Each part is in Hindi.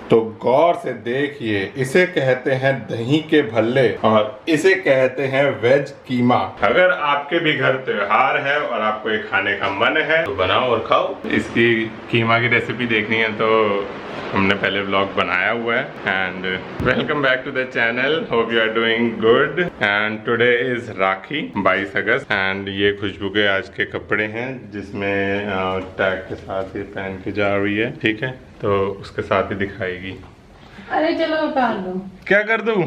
तो गौर से देखिए, इसे कहते हैं दही के भल्ले और इसे कहते हैं वेज कीमा। अगर आपके भी घर त्योहार है और आपको ये खाने का मन है तो बनाओ और खाओ। इसकी कीमा की रेसिपी देखनी है तो हमने पहले व्लॉग बनाया हुआ है। And welcome back to the channel, hope you are doing good. And today is Rakhi 22 August and ये खुशबू के आज के कपड़े हैं जिसमें टैग के साथ ये पहन के जा रही है, ठीक है, तो उसके साथ ही दिखाएगी। अरे चलो उतार दो। क्या कर दूं?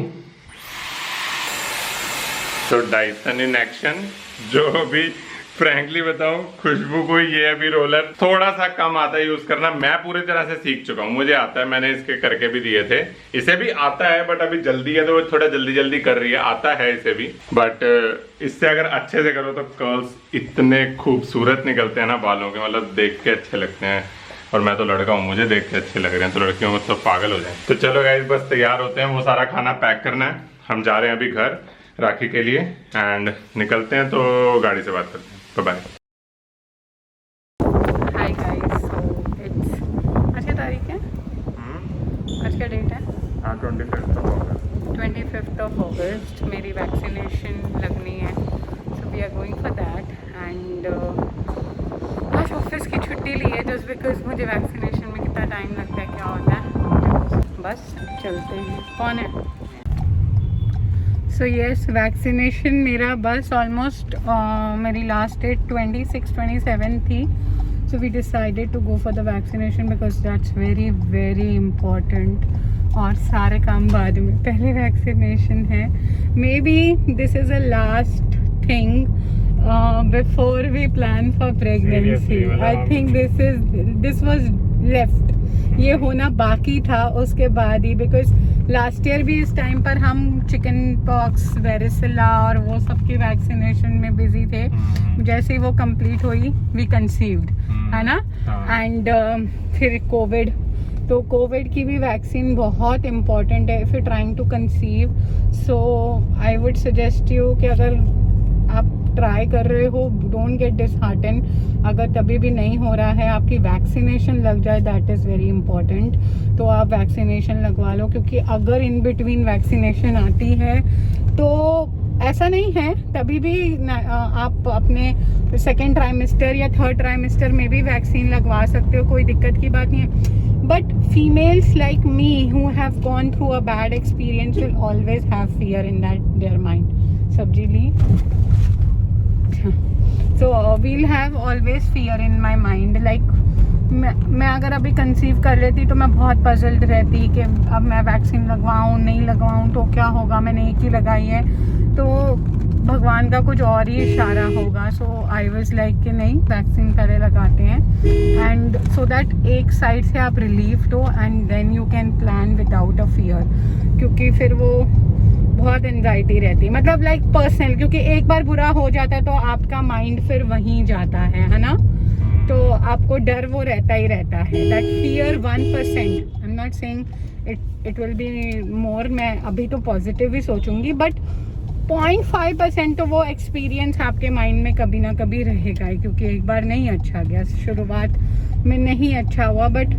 तो डाइसन इन एक्शन। जो भी फ्रैंकली बताऊं, खुशबू को ये अभी रोलर थोड़ा सा कम आता है यूज करना। मैं पूरी तरह से सीख चुका हूँ, मुझे आता है, मैंने इसके करके भी दिए थे। इसे भी आता है बट अभी जल्दी है तो वो थोड़ा जल्दी जल्दी कर रही है। आता है इसे भी बट इससे अगर अच्छे से करो तो कर्ल्स इतने खूबसूरत निकलते हैं ना बालों के, मतलब देख के अच्छे लगते हैं। और मैं तो लड़का हूँ, मुझे देख के अच्छे लग रहे हैं, तो लड़कियों को तो पागल हो जाए। तो चलो गाइस, बस तैयार होते हैं, वो सारा खाना पैक करना है। हम जा रहे हैं अभी घर राखी के लिए एंड निकलते हैं, तो गाड़ी से बात करते हैं। Bye. Hi guys, so it's आज क्या तारीख है? आज क्या डेट है? 25th ऑफ अगस्त। मेरी वैक्सीनेशन लगनी है, so we are going for that. And आज ऑफिस की छुट्टी ली है जस्ट बिकॉज मुझे वैक्सीनेशन में कितना टाइम लगता है, क्या होता है, बस चलते हैं। कौन है? सो येस, वैक्सीनेशन मेरा बस ऑलमोस्ट मेरी लास्ट डेट 26-27 थी। So we decided to go for the vaccination because that's very very important. और सारे काम बाद में, पहले वैक्सीनेशन है। Maybe this is a last thing before we plan for pregnancy. I think this was left, ये होना बाकी था उसके बाद ही, बिकॉज लास्ट ईयर भी इस टाइम पर हम चिकन पॉक्स, वेरिसिला और वो सब की वैक्सीनेशन में बिजी थे। जैसे ही वो कंप्लीट हुई वी कंसीव्ड, है ना। एंड फिर कोविड, तो कोविड की भी वैक्सीन बहुत इम्पॉर्टेंट है if you trying to conceive. So I would suggest you कि अगर आप ट्राई कर रहे हो, डोंट गेट डिसहार्टन। अगर तभी भी नहीं हो रहा है, आपकी वैक्सीनेशन लग जाए, दैट इज़ वेरी इंपॉर्टेंट। तो आप वैक्सीनेशन लगवा लो, क्योंकि अगर इन बिटवीन वैक्सीनेशन आती है तो ऐसा नहीं है, तभी भी आप अपने सेकेंड ट्राइमेस्टर या थर्ड ट्राइमेस्टर में भी वैक्सीन लगवा सकते हो, कोई दिक्कत की बात नहीं है। But females like me who have gone through a bad experience will always have fear in that their mind. सब्जी ली, so we'll have always fear in my mind, like मैं अगर अभी कंसीव कर लेती तो मैं बहुत पजल्ड रहती कि अब मैं वैक्सीन लगवाऊँ नहीं लगवाऊँ तो क्या होगा, मैंने एक ही लगाई है तो भगवान का कुछ और ही इशारा होगा। सो आई वाज लाइक कि नहीं, वैक्सीन पहले लगाते हैं एंड सो दैट एक साइड से आप रिलीफ हो and then you can plan without a fear, क्योंकि फिर वो बहुत एंजाइटी रहती है, मतलब लाइक पर्सनल, क्योंकि एक बार बुरा हो जाता है तो आपका माइंड फिर वहीं जाता है ना। तो आपको डर वो रहता ही रहता है, that fear 1%। I am not saying it will be more, मैं अभी तो पॉजिटिव ही सोचूंगी, बट 0.5% तो वो एक्सपीरियंस आपके माइंड में कभी ना कभी रहेगा ही, क्योंकि एक बार नहीं अच्छा गया, शुरुआत में नहीं अच्छा हुआ, but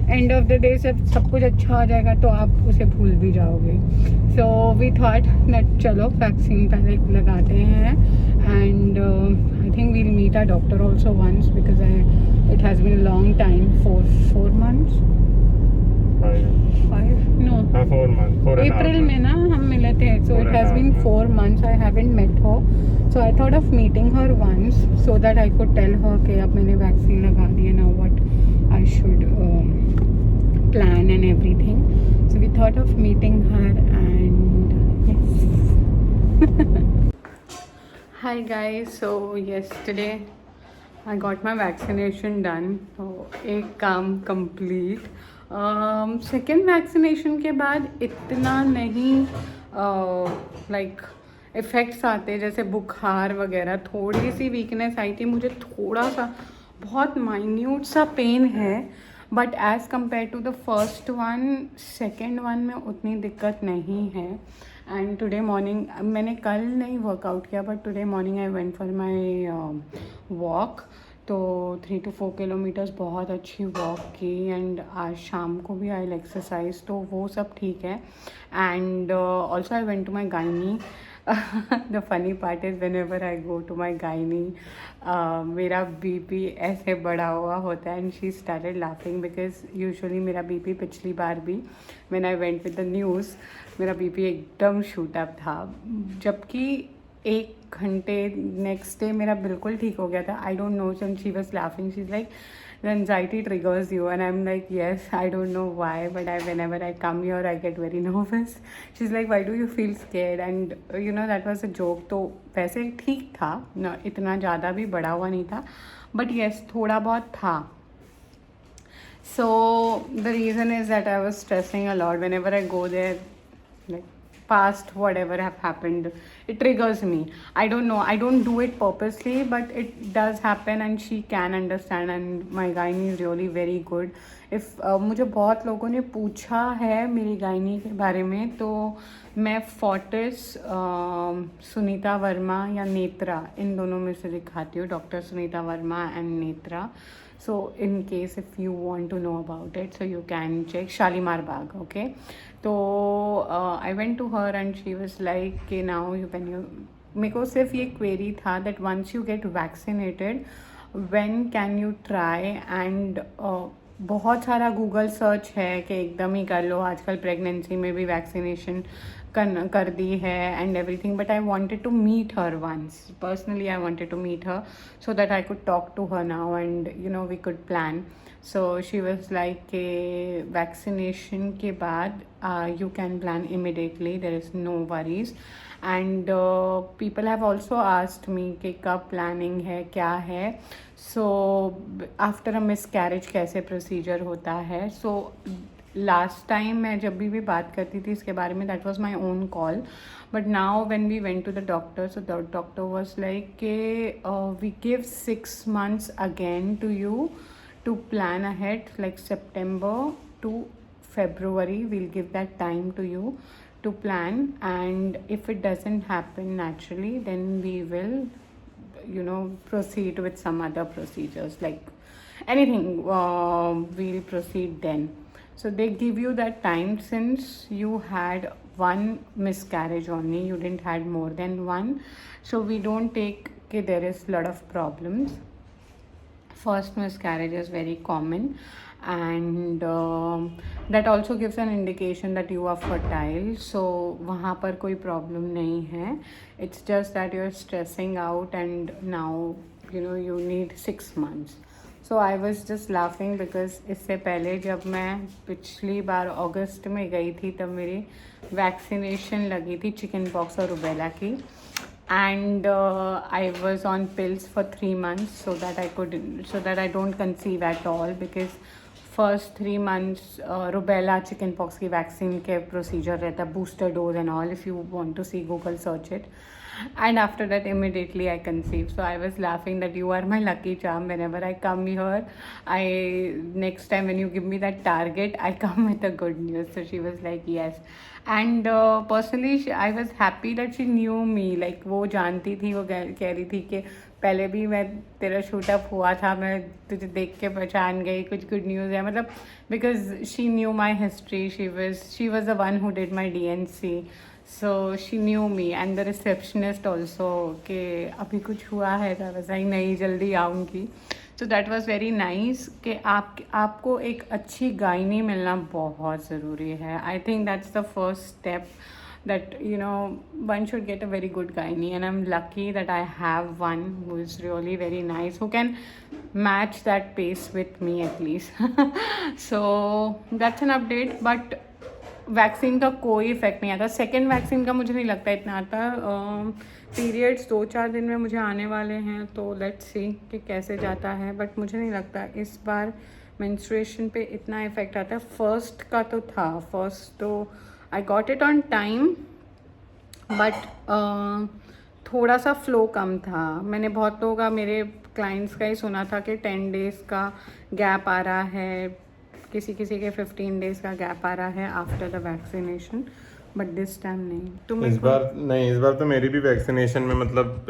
end of the day सब कुछ अच्छा हो जाएगा तो आप उसे भूल भी जाओगे। सो वी थॉट दैट चलो वैक्सीन पहले लगाते हैं and I think we'll meet our doctor also once because it has been long time, 4 months 5 no 4 months, April में ना हम मिले थे। So it has been 4 months I haven't met her, so I thought of meeting her once so that I could tell her कि अब मैंने वैक्सीन लगा दी है, now what I should plan and everything. So we thought of meeting her and yes. Hi guys, so yesterday I got my vaccination done. So एक काम complete. Second vaccination के बाद इतना नहीं like इफ़ेक्ट्स आते, जैसे बुखार वगैरह, थोड़ी सी वीकनेस आई थी मुझे, थोड़ा सा बहुत माइन्यूट सा पेन है, but as compare to the first one, second one में उतनी दिक्कत नहीं है। एंड टुडे मॉर्निंग, मैंने कल नहीं वर्कआउट किया but today morning I went for my walk, तो 3 to 4 किलोमीटर्स बहुत अच्छी वॉक की एंड आज शाम को भी आई एक्सरसाइज, तो वो सब ठीक है. And also I went to my gynae. The funny part is whenever I go to my gynae मेरा बीपी ऐसे बढ़ा हुआ होता है and she started laughing because usually मेरा बीपी पिछली बार भी when I went with the news मेरा बीपी एकदम शूट अप था, जबकि 1 घंटे नेक्स्ट डे मेरा बिल्कुल ठीक हो गया था. I don't know, and she was laughing, she is like the anxiety triggers you and I'm like yes, I don't know why, but whenever I come here I get very nervous. She's like why do you feel scared, and you know that was a joke. तो वैसे ठीक था ना, इतना ज़्यादा भी बढ़ा हुआ नहीं था, but yes थोड़ा बहुत था. So the reason is that I was stressing a lot whenever I go there, like past whatever have happened, it triggers me. I don't know, I don't do it purposely, but it does happen and she can understand and my gynae is really very good. If मुझे बहुत लोगों ने पूछा है मेरी गायनी के बारे में, तो मैं फोर्टिस सुनीता वर्मा या नेत्रा, इन दोनों में से दिखाती हूँ, doctor Sunita Verma and Netra. So in case if you want to know about it, so you can check Shalimar Bagh, okay? So I went to her and she was like कि now when you, मेरे को सिर्फ ये query था that once you get vaccinated when can you try and बहुत सारा गूगल सर्च है कि एकदम ही कर लो, आजकल प्रेगनेंसी में भी वैक्सीनेशन कर दी है and everything, but I wanted to meet her once personally. I wanted to meet her so that I could talk to her now and you know we could plan. So she was like के वैक्सीनेशन के बाद you can plan immediately, there is no worries. And people have also asked me कि कब प्लानिंग है, क्या है. सो आफ्टर अ मिसकैरेज कैसे प्रोसीजर होता है. सो लास्ट टाइम मैं जब भी बात करती थी इसके बारे में, that was my own call, but now when we went to the doctor, so the doctor was like के we give 6 months again to you to plan ahead, like September to February we'll give that time to you to plan, and if it doesn't happen naturally then we will you know proceed with some other procedures like anything, we'll proceed then. So they give you that time since you had one miscarriage only, you didn't had more than one, so we don't take okay, there is lot of problems. First miscarriage is very common and that also gives an indication that you are fertile, so वहाँ पर कोई problem नहीं है. It's just that you're stressing out and now you know you need 6 months. So I was just laughing because इससे पहले जब मैं पिछली बार अगस्त में गई थी तब मेरी वैक्सीनेशन लगी थी चिकन पॉक्स और रुबेला की. And I was on pills for 3 months so that I don't conceive at all, because first 3 months rubella chicken pox की वैक्सीन के प्रोसीजर रहता है, booster dose and all. If you want to see Google search it. And after that immediately I conceived. So I was laughing that you are my lucky charm. Whenever I come here, next time when you give me that target, I come with a good news. So she was like yes. And personally I was happy that she knew me. Like वो जानती थी, वो कह रही थी कि पहले भी मैं तेरा शूटअप हुआ था, मैं तुझे देख के पहचान गई, कुछ गुड न्यूज़ है, मतलब because she knew my history. She was the one who did my DNC. So she knew me and the receptionist also कि अभी कुछ हुआ है, तो बस आई नहीं जल्दी आऊँगी. So that was very nice कि आपको एक अच्छी गायनी मिलना बहुत ज़रूरी है. I think that's the first step that you know one should get a very good gynae, and I'm lucky that I have one who is really very nice, who can match that pace with me at least. So that's an update. But vaccine का कोई इफ़ेक्ट नहीं आता. सेकेंड वैक्सीन का मुझे नहीं लगता इतना आता. पीरियड्स 2-4 दिन में मुझे आने वाले हैं, तो लेट्स सी कि कैसे जाता है, बट मुझे नहीं लगता इस बार मेंस्ट्रुएशन पे इतना इफ़ेक्ट आता है. फर्स्ट का तो था, फर्स्ट तो I got it on time, but थोड़ा सा फ्लो कम था. मैंने बहुत लोगों का, मेरे क्लाइंट्स का ही सुना था कि 10 days का गैप आ रहा है, किसी किसी के 15 days का गैप आ रहा है after the vaccination, but this time नहीं. तुम इस बार तो मेरी भी वैक्सीनेशन में मतलब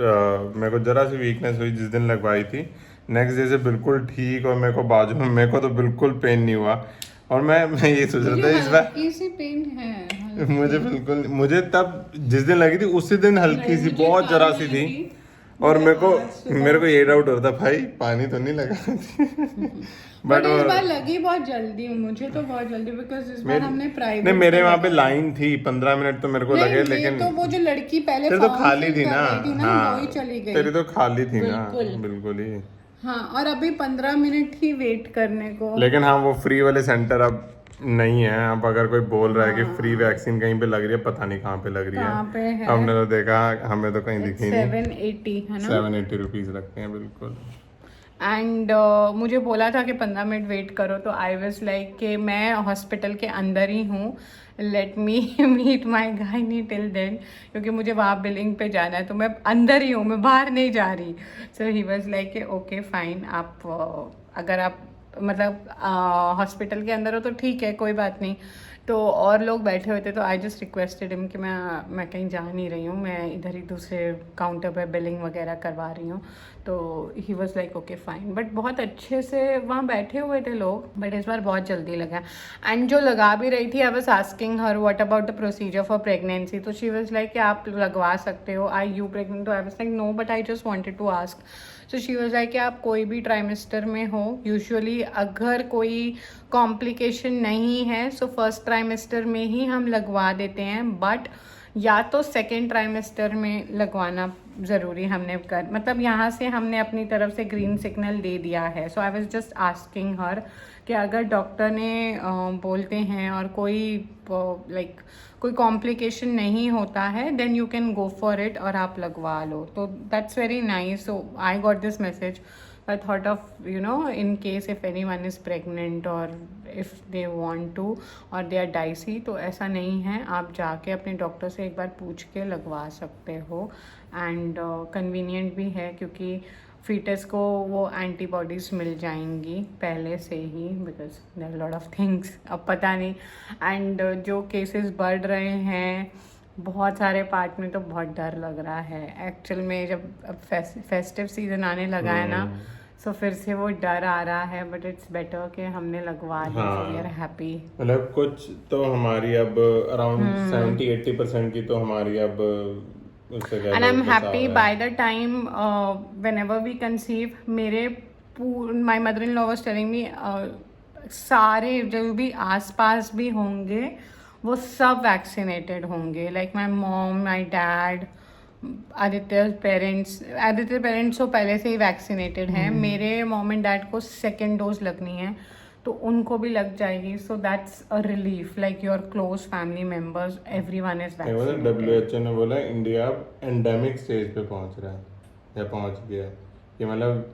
मेरे को ज़रा सी वीकनेस हुई जिस दिन लगवाई थी. नेक्स्ट डे से बिल्कुल ठीक, और मेरे को बाजू में मेरे को तो बिल्कुल पेन नहीं हुआ। और मैं ये सोच रहा था इस बार हल्की सी पेन है। मुझे बिल्कुल, मुझे तब जिस दिन लगी थी उसी दिन हल्की सी, बहुत जरा सी थी। और मेरे को ये डाउट हो रहा था भाई पानी तो नहीं लगा बट इस बार लगी बहुत जल्दी, मुझे तो बहुत जल्दी, बिकॉज इस बार हमने प्राइवेट नहीं, मेरे वहाँ पे लाइन थी 15 मिनट तो मेरे को लगे, नहीं, लेकिन तो वो जो लड़की पहले तेरी तो form खाली fill थी कर ना, रही थी ना, हाँ वही चली गई। तेरी तो खाली थी ना, बिल्कुल। बिल्कुल ही। हाँ, और अभी 15 मिनट ही वेट करने को। लेकिन हाँ, वो फ्री वाले सेंटर अब नहीं है। अब अगर कोई बोल रहा है कि फ्री वैक्सीन कहीं पे लग रही है, पता नहीं कहाँ पे लग रही कहाँ पे है। है? हमने तो देखा, हमें तो कहीं दिखी नहीं। 780 है ना, 780 रुपीज लगते हैं बिल्कुल। एंड मुझे बोला था कि 15 मिनट वेट करो, तो आई वाज लाइक कि मैं हॉस्पिटल के अंदर ही हूँ, let me meet my gynae till then, क्योंकि मुझे वहाँ बिलिंग पे जाना है, तो मैं अंदर ही हूँ, मैं बाहर नहीं जा रही। So he was like okay fine, आप अगर आप मतलब हॉस्पिटल के अंदर हो तो ठीक है, कोई बात नहीं। तो और लोग बैठे हुए थे, तो आई जस्ट रिक्वेस्टेड हिम कि मैं कहीं जा नहीं रही हूँ, मैं इधर ही दूसरे काउंटर पे बिलिंग वगैरह करवा रही हूँ। तो he was like okay fine, but बहुत अच्छे से वहाँ बैठे हुए थे लोग, बट इस बार बहुत जल्दी लगा। एंड जो लगा भी रही थी, I was asking her what about the procedure for pregnancy, तो शी वॉज लाइक कि आप लगवा सकते हो, आई यू प्रेगनेंट, तो I was like no, but I just wanted to ask. So she was like कि आप कोई भी ट्राइमेस्टर में हो, यूजुअली अगर कोई कॉम्प्लिकेशन नहीं है सो फर्स्ट ट्राइमेस्टर में ही हम लगवा देते हैं, बट या तो सेकेंड ट्राइमेस्टर में लगवाना ज़रूरी हमने कर, मतलब यहाँ से हमने अपनी तरफ से ग्रीन सिग्नल दे दिया है। So I was just asking her कि अगर डॉक्टर ने बोलते हैं और कोई लाइक कोई कॉम्प्लिकेशन नहीं होता है, then you can go for it और आप लगवा लो, तो that's very nice. So I got this message, I thought of, you know, in case if anyone is pregnant or if they want to or they are dicey, तो ऐसा नहीं है, आप जाके अपने डॉक्टर से एक बार पूछ के लगवा सकते हो। एंड कन्वीनियंट भी है, क्योंकि फीटस को वो एंटीबॉडीज़ मिल जाएंगी पहले से ही, because there lot of things, अब पता नहीं। एंड जो केसेस बढ़ रहे हैं बहुत सारे पार्ट में, तो बहुत डर लग रहा है एक्चुअल में, जब अब फेस्टिव सीजन आने लगा है ना, सो फिर से वो डर आ रहा है, बट इट्स बेटर कि हमने लगवा लिया, सो वी आर हैप्पी। मतलब कुछ तो हमारी अब अराउंड 70-80% की तो हमारी अब उससे and I am happy by the time whenever we conceive, मेरे my mother in law was telling me सारे जो भी आसपास भी होंगे वो सब वैक्सीनेटेड होंगे, like my mom, my dad, Aditya parents तो पहले से ही वैक्सीनेटेड हैं। मेरे मॉम एंड डैड को सेकेंड डोज लगनी है, तो उनको भी लग जाएगी, so that's a relief, like your close family members, everyone is vaccinated. WHO ने बोला इंडिया अब एंडेमिक स्टेज पे पहुंच रहा है या पहुंच गया है, कि मतलब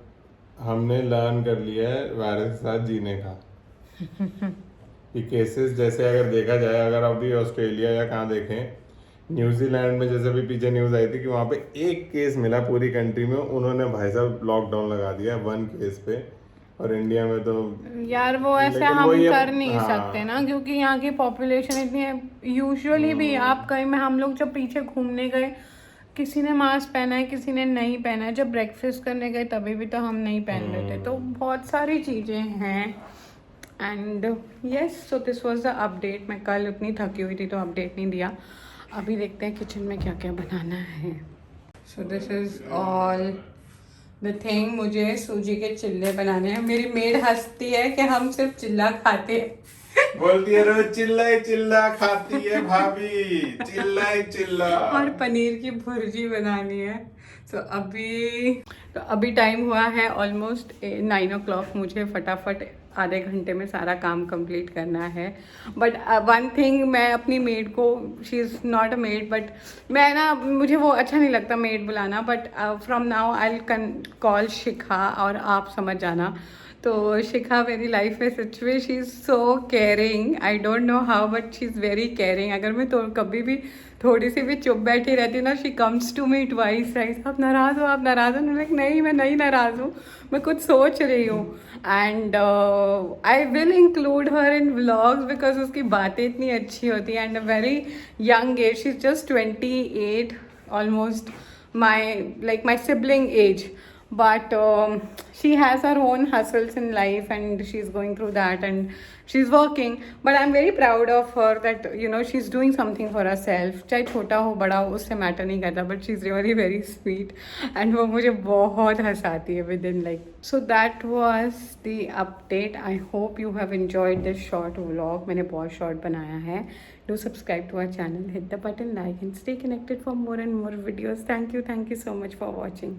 हमने लर्न कर लिया है वायरस के साथ जीने का। ये केसेस जैसे अगर देखा जाए, अगर अभी ऑस्ट्रेलिया या कहाँ देखें, न्यूजीलैंड में जैसे भी पीछे न्यूज़ आई थी कि वहाँ पे एक केस मिला पूरी कंट्री में, उन्होंने भाई साहब लॉकडाउन लगा दिया 1 केस पे। और इंडिया में तो यार वो ऐसे लेकिन हम वही कर नहीं सकते ना, क्योंकि यहाँ की पॉपुलेशन इतनी है। यूजुअली भी आप कहीं में, हम लोग जब पीछे घूमने गए, किसी ने मास्क पहना है, किसी ने नहीं पहना है, जब ब्रेकफास्ट करने गए तभी भी तो हम नहीं पहन रहे थे, तो बहुत सारी चीज़ें हैं। And yes, so this was the update. मैं कल उतनी थकी हुई थी तो अपडेट नहीं दिया। अभी देखते हैं किचन में क्या क्या बनाना है। So this is all the thing. मुझे सूजी के चिल्ले बनाने हैं। मेरी मेड हंसती है कि हम सिर्फ चिल्ला खाते हैं, बोलती है रोज चिल्ला ही चिल्ला खाती है भाभी, चिल्ला ही चिल्ला। और पनीर की भुर्जी बनानी है। तो अभी टाइम हुआ है ऑलमोस्ट 9 o'clock। मुझे फटाफट आधे घंटे में सारा काम कंप्लीट करना है। बट वन थिंग, मैं अपनी मेड को, she is not a maid, but मैं ना, मुझे वो अच्छा नहीं लगता मेड बुलाना, but from now I will call Shikha, और आप समझ जाना। तो शिखा मेरी लाइफ में सच में she is so caring, I don't know how, but she is very caring. अगर मैं तो कभी भी थोड़ी सी भी चुप बैठी रहती हूँ ना, she comes to me twice, आप नाराज़ हो, आप नाराज़ हो? नहीं, मैं नहीं नाराज़ हूँ, मैं कुछ सोच रही हूँ। And I will include her in vlogs, because उसकी बातें इतनी अच्छी होती हैं। And a very young age, she is just 28, almost my sibling age, but she has her own hustles in life and she's going through that and she's working, but I'm very proud of her that you know she's doing something for herself. चाहे छोटा हो बड़ा हो उससे मैटर नहीं करता, but she's really very sweet and वो मुझे बहुत हंसाती है within like. So that was the update. I hope you have enjoyed this short vlog. मैंने बहुत short बनाया है. Do subscribe to our channel, hit the button like and stay connected for more and more videos. Thank you so much for watching.